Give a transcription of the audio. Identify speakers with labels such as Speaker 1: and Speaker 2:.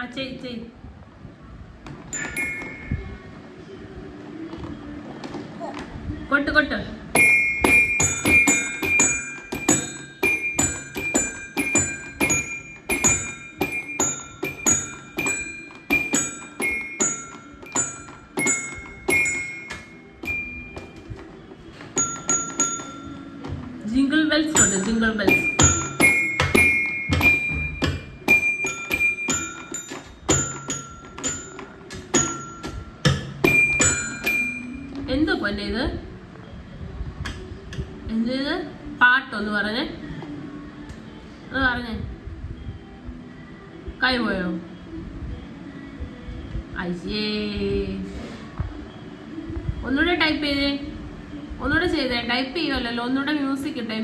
Speaker 1: ആ ചെയ് കൊട്ട് jingle bells ഉണ്ട് ജിംഗിൾ ബെൽസ്. എന്തോ പൊന്നെ ഇത് എന്ത് പാട്ടൊന്ന് പറഞ്ഞേ കൈ പോയോ? അയ്യേ ഒന്നുകൂടെ ടൈപ്പ് ചെയ്തേ, ഒന്നുകൂടെ ചെയ്തേ. ടൈപ്പ് ചെയ്യുമല്ലോ, ഒന്നുകൂടെ മ്യൂസിക് ഇട്ടേ.